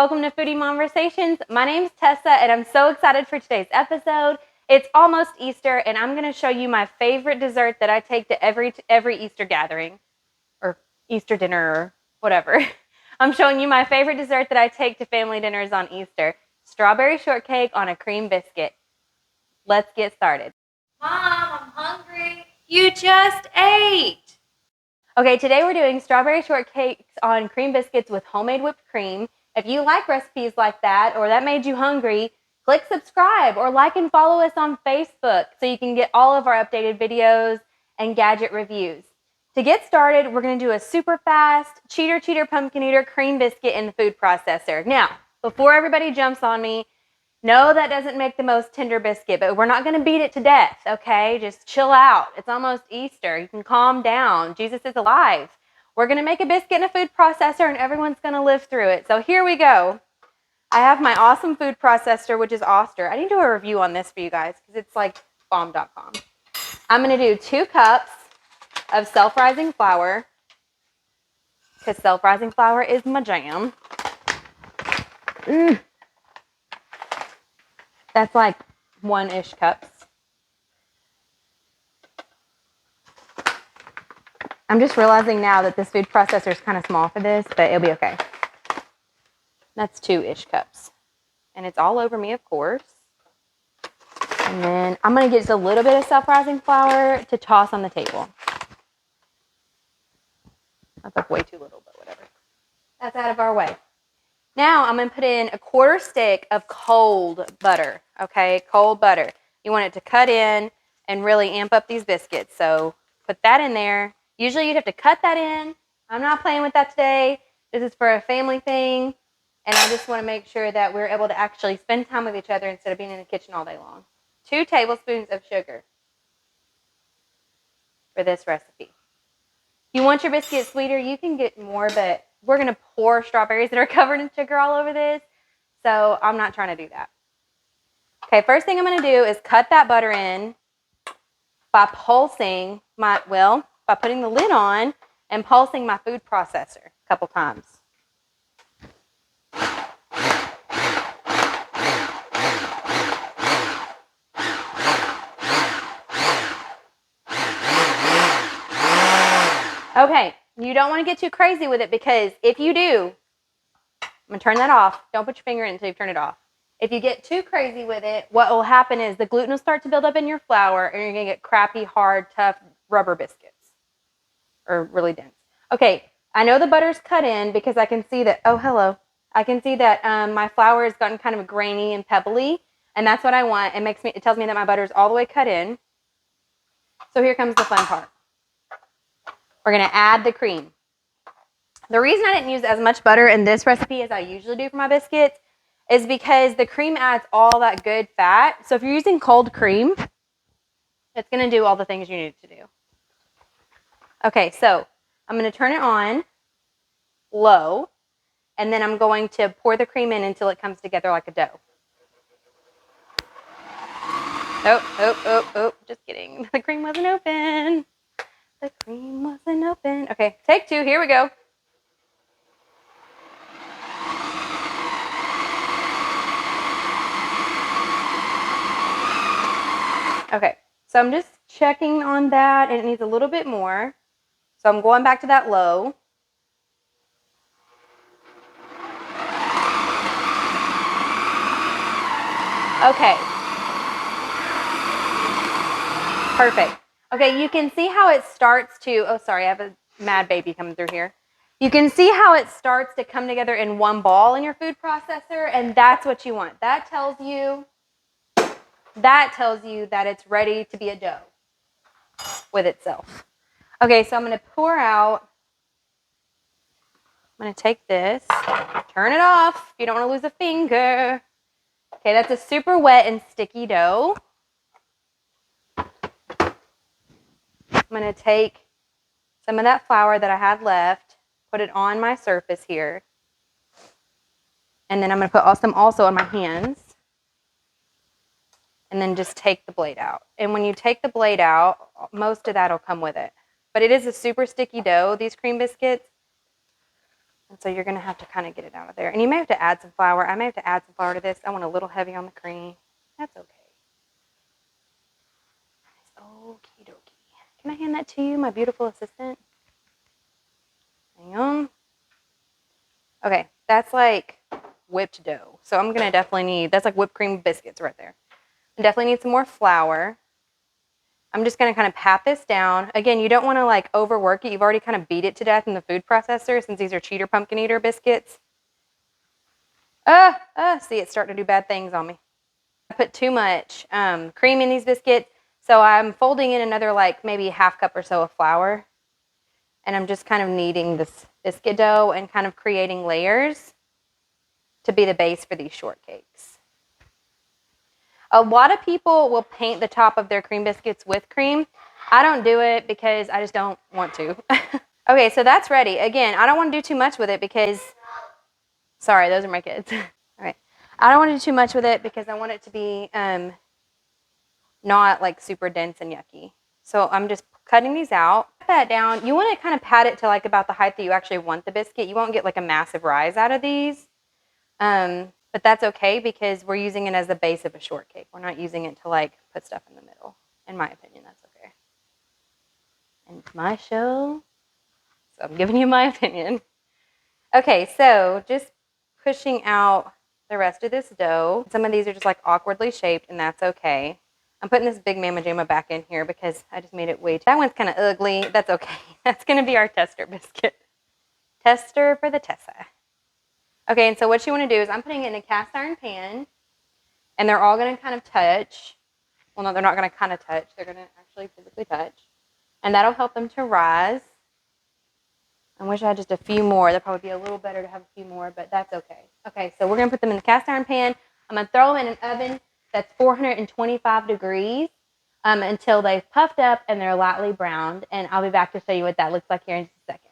Welcome to Foodie Mom-versations. My name's Tessa, and I'm so excited for today's episode. It's almost Easter, and I'm going to show you my favorite dessert that I take to every Easter gathering, or Easter dinner, or whatever. I'm showing you my favorite dessert that I take to family dinners on Easter. Strawberry shortcake on a cream biscuit. Let's get started. Mom, I'm hungry. You just ate. Okay, today we're doing strawberry shortcakes on cream biscuits with homemade whipped cream. If you like recipes like that or that made you hungry, click subscribe or like and follow us on Facebook so you can get all of our updated videos and gadget reviews. To get started, we're going to do a super fast cheater pumpkin eater cream biscuit in the food processor. Now, before everybody jumps on me, no, that doesn't make the most tender biscuit, but we're not going to beat it to death, okay? Just chill out. It's almost Easter. You can calm down. Jesus is alive. We're going to make a biscuit in a food processor, and everyone's going to live through it. So here we go. I have my awesome food processor, which is Oster. I need to do a review on this for you guys because it's like bomb.com. I'm going to do 2 cups of self-rising flour because self-rising flour is my jam. That's like 1-ish cups. I'm just realizing now that this food processor is kind of small for this, but it'll be okay. That's 2-ish cups. And it's all over me, of course. And then I'm going to get just a little bit of self-rising flour to toss on the table. That's like way too little, but whatever. That's out of our way. Now I'm going to put in a 1/4 stick of cold butter, okay? Cold butter. You want it to cut in and really amp up these biscuits. So put that in there. Usually you'd have to cut that in. I'm not playing with that today. This is for a family thing. And I just want to make sure that we're able to actually spend time with each other instead of being in the kitchen all day long. 2 tablespoons of sugar for this recipe. If you want your biscuit sweeter, you can get more, but we're going to pour strawberries that are covered in sugar all over this, so I'm not trying to do that. Okay, first thing I'm going to do is cut that butter in by pulsing by putting the lid on and pulsing my food processor a couple times. Okay, you don't want to get too crazy with it because if you do, I'm going to turn that off. Don't put your finger in until you've turned it off. If you get too crazy with it, what will happen is the gluten will start to build up in your flour and you're going to get crappy, hard, tough rubber biscuits. Or really dense. Okay, I know the butter's cut in because I can see that, oh, hello. I can see that my flour has gotten kind of grainy and pebbly, and that's what I want. It tells me that my butter's all the way cut in. So here comes the fun part. We're going to add the cream. The reason I didn't use as much butter in this recipe as I usually do for my biscuits is because the cream adds all that good fat. So if you're using cold cream, it's going to do all the things you need it to do. Okay, so I'm going to turn it on low, and then I'm going to pour the cream in until it comes together like a dough. Oh, just kidding. The cream wasn't open. The cream wasn't open. Okay, take 2. Here we go. Okay, so I'm just checking on that, and it needs a little bit more. So I'm going back to that low. Okay. Perfect. Okay, you can see how it starts to, oh, sorry, I have a mad baby coming through here. You can see how it starts to come together in one ball in your food processor, and that's what you want. That tells you that it's ready to be a dough with itself. Okay, so I'm going to pour out. I'm going to take this, turn it off if you don't want to lose a finger. Okay, that's a super wet and sticky dough. I'm going to take some of that flour that I had left, put it on my surface here, and then I'm going to put some also on my hands, and then just take the blade out. And when you take the blade out, most of that will come with it. But it is a super sticky dough, these cream biscuits. And so you're going to have to kind of get it out of there. And you may have to add some flour. I may have to add some flour to this. I want a little heavy on the cream. That's okay. Okie dokie. Can I hand that to you, my beautiful assistant? Hang on. Okay, that's like whipped dough. So I'm going to definitely need, that's like whipped cream biscuits right there. I definitely need some more flour. I'm just going to kind of pat this down. Again, you don't want to like overwork it. You've already kind of beat it to death in the food processor since these are cheater pumpkin eater biscuits. See, it's starting to do bad things on me. I put too much cream in these biscuits, so I'm folding in another like maybe half cup or so of flour. And I'm just kind of kneading this biscuit dough and kind of creating layers to be the base for these shortcakes. A lot of people will paint the top of their cream biscuits with cream. I don't do it because I just don't want to. Okay, so that's ready. Again, I don't want to do too much with it because, sorry, those are my kids. All right. I don't want to do too much with it because I want it to be not like super dense and yucky. So I'm just cutting these out. Cut that down. You want to kind of pat it to like about the height that you actually want the biscuit. You won't get like a massive rise out of these. But that's okay because we're using it as the base of a shortcake. We're not using it to like put stuff in the middle. In my opinion, that's okay. And it's my show, so I'm giving you my opinion. Okay, so just pushing out the rest of this dough. Some of these are just like awkwardly shaped, and that's okay. I'm putting this big Mama Jamma back in here because I just made it way too. That one's kind of ugly. That's okay. That's going to be our tester biscuit. Tester for the Tessa. Okay, and so what you want to do is I'm putting it in a cast iron pan, and they're all going to kind of touch. Well, no, they're not going to kind of touch. They're going to actually physically touch. And that'll help them to rise. I wish I had just a few more. That'd probably be a little better to have a few more, but that's okay. Okay, so we're going to put them in the cast iron pan. I'm going to throw them in an oven that's 425 degrees until they've puffed up and they're lightly browned. And I'll be back to show you what that looks like here in just a second.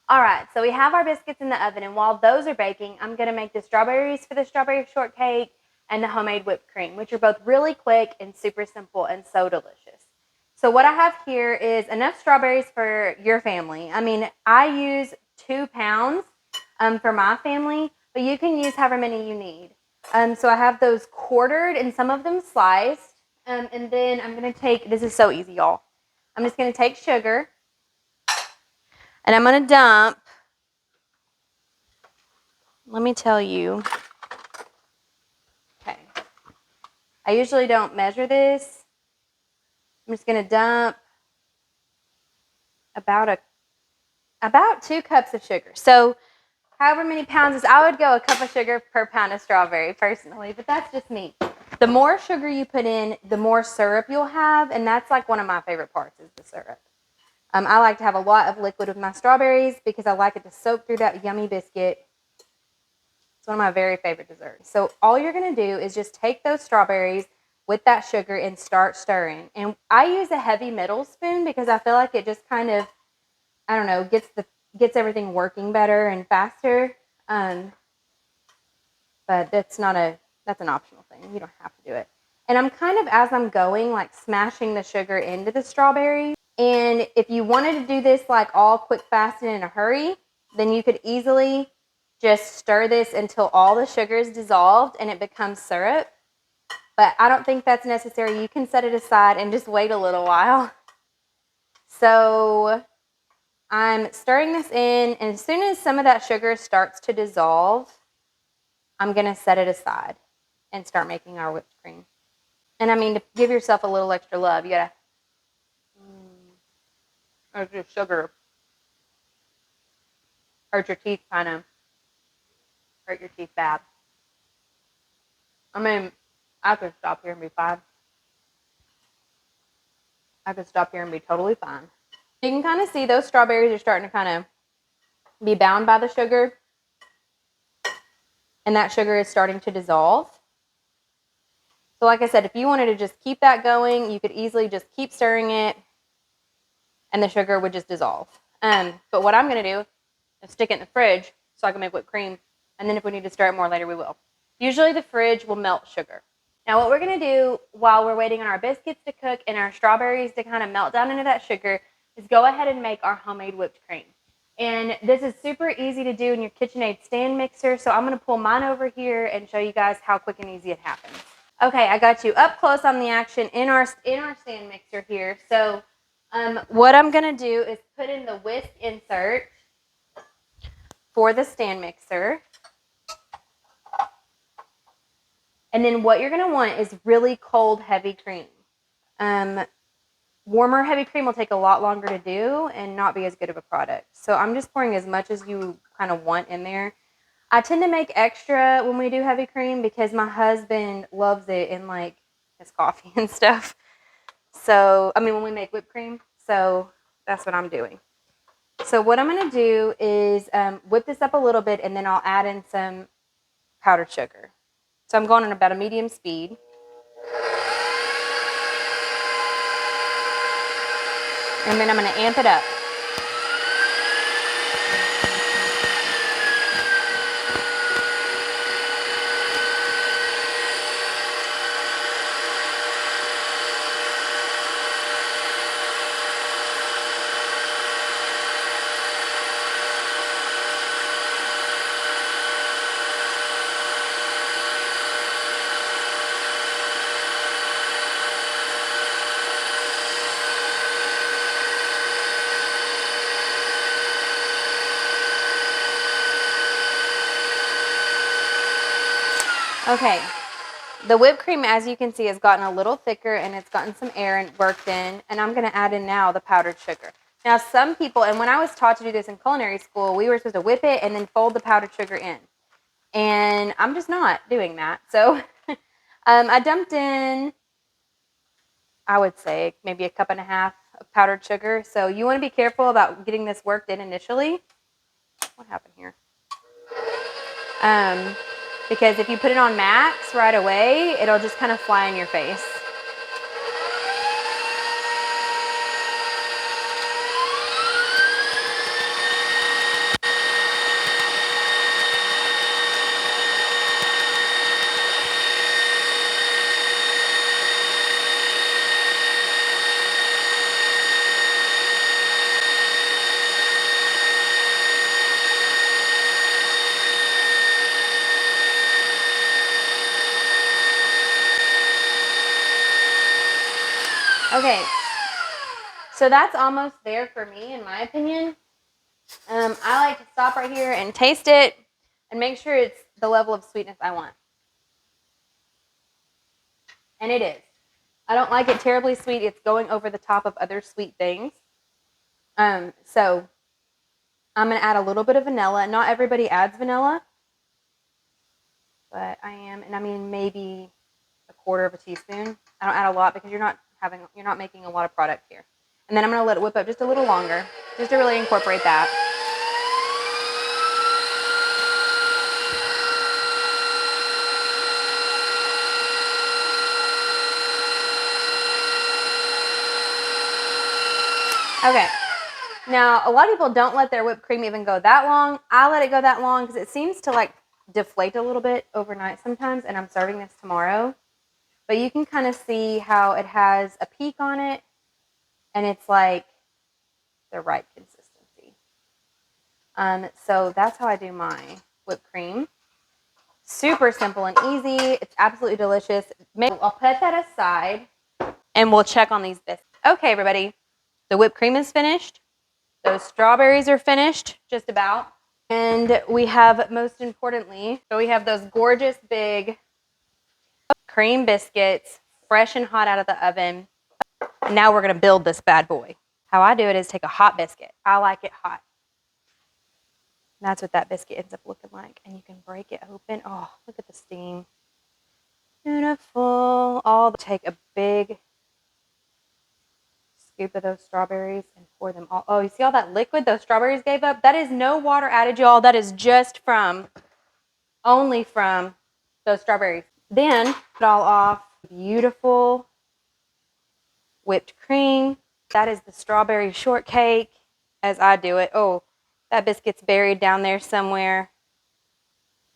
All right, so we have our biscuits in the oven, and while those are baking, I'm going to make the strawberries for the strawberry shortcake and the homemade whipped cream, which are both really quick and super simple and so delicious. So what I have here is enough strawberries for your family. I mean, I use 2 pounds for my family, but you can use however many you need. So I have those quartered and some of them sliced. And then I'm going to take, this is so easy, y'all. I'm just going to take sugar. And I'm going to dump, let me tell you, okay, I usually don't measure this. I'm just going to dump about 2 cups of sugar. So however many pounds is, I would go a cup of sugar per pound of strawberry personally, but that's just me. The more sugar you put in, the more syrup you'll have, and that's like one of my favorite parts is the syrup. I like to have a lot of liquid with my strawberries because I like it to soak through that yummy biscuit. It's one of my very favorite desserts. So all you're going to do is just take those strawberries with that sugar and start stirring. And I use a heavy middle spoon because I feel like it just kind of, I don't know, gets everything working better and faster. But that's an optional thing. You don't have to do it. And I'm kind of, as I'm going, like smashing the sugar into the strawberries. And if you wanted to do this like all quick, fast, and in a hurry, then you could easily just stir this until all the sugar is dissolved and it becomes syrup. But I don't think that's necessary. You can set it aside and just wait a little while. So I'm stirring this in, and as soon as some of that sugar starts to dissolve, I'm going to set it aside and start making our whipped cream. And I mean, to give yourself a little extra love, you got to or just sugar hurt your teeth, kind of hurt your teeth bad. I mean, I could stop here and be fine. I could stop here and be totally fine. You can kind of see those strawberries are starting to kind of be bound by the sugar, and that sugar is starting to dissolve. So like I said, if you wanted to just keep that going, you could easily just keep stirring it and the sugar would just dissolve. But what I'm going to do is stick it in the fridge so I can make whipped cream. And then if we need to stir it more later, we will. Usually the fridge will melt sugar. Now what we're going to do while we're waiting on our biscuits to cook and our strawberries to kind of melt down into that sugar is go ahead and make our homemade whipped cream. And this is super easy to do in your KitchenAid stand mixer. So I'm going to pull mine over here and show you guys how quick and easy it happens. Okay, I got you up close on the action in our stand mixer here. So what I'm going to do is put in the whisk insert for the stand mixer. And then what you're going to want is really cold, heavy cream. Warmer, heavy cream will take a lot longer to do and not be as good of a product. So I'm just pouring as much as you kind of want in there. I tend to make extra when we do heavy cream because my husband loves it in like his coffee and stuff. So, I mean, when we make whipped cream. So that's what I'm doing. So what I'm going to do is whip this up a little bit and then I'll add in some powdered sugar. So I'm going on about a medium speed. And then I'm going to amp it up. Okay, the whipped cream, as you can see, has gotten a little thicker and it's gotten some air worked in, and I'm going to add in now the powdered sugar. Now, some people, and when I was taught to do this in culinary school, we were supposed to whip it and then fold the powdered sugar in, and I'm just not doing that. So I dumped in, I would say, maybe a cup and a half of powdered sugar. So you want to be careful about getting this worked in initially. What happened here? Because if you put it on max right away, it'll just kind of fly in your face. Okay, so that's almost there for me, in my opinion. I like to stop right here and taste it and make sure it's the level of sweetness I want. And it is. I don't like it terribly sweet. It's going over the top of other sweet things. So I'm going to add a little bit of vanilla. Not everybody adds vanilla, but I am. And I mean, maybe a quarter of a teaspoon. I don't add a lot because you're not making a lot of product here. And then I'm going to let it whip up just a little longer, just to really incorporate that. Okay. Now, a lot of people don't let their whipped cream even go that long. I let it go that long because it seems to like deflate a little bit overnight sometimes, and I'm serving this tomorrow. But you can kind of see how it has a peak on it, and it's like the right consistency. So that's how I do my whipped cream. Super simple and easy. It's absolutely delicious. I'll put that aside, and we'll check on these biscuits. Okay, everybody. The whipped cream is finished. Those strawberries are finished, just about. And we have, most importantly, so we have those gorgeous big cream biscuits, fresh and hot out of the oven. And now we're going to build this bad boy. How I do it is take a hot biscuit. I like it hot. And that's what that biscuit ends up looking like. And you can break it open. Oh, look at the steam. Beautiful. Take a big scoop of those strawberries and pour them all. Oh, you see all that liquid those strawberries gave up? That is no water added, y'all. That is just only from those strawberries. Then put it all off. Beautiful whipped cream. That is the strawberry shortcake as I do it. Oh, that biscuit's buried down there somewhere.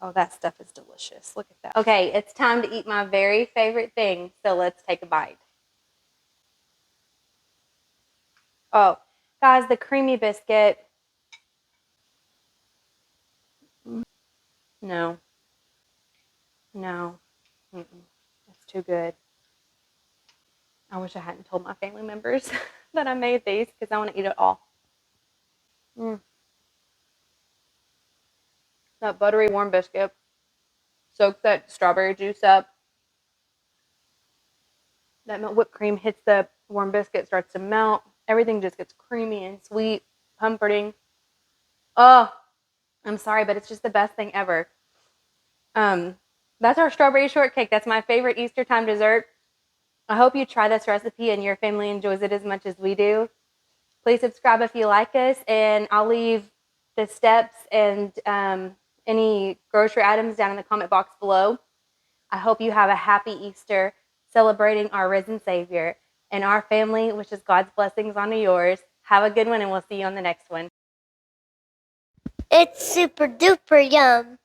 Oh, that stuff is delicious. Look at that. Okay, it's time to eat my very favorite thing. So let's take a bite. Oh, guys, the creamy biscuit No. No. It's too good. I wish I hadn't told my family members that I made these because I want to eat it all. That buttery warm biscuit. Soak that strawberry juice up. That whipped cream hits the warm biscuit, starts to melt. Everything just gets creamy and sweet, comforting. Oh, I'm sorry, but it's just the best thing ever. That's our strawberry shortcake. That's my favorite Easter time dessert. I hope you try this recipe and your family enjoys it as much as we do. Please subscribe if you like us, and I'll leave the steps and any grocery items down in the comment box below. I hope you have a happy Easter celebrating our risen Savior, and our family wishes God's blessings on yours. Have a good one, and we'll see you on the next one. It's super duper yum.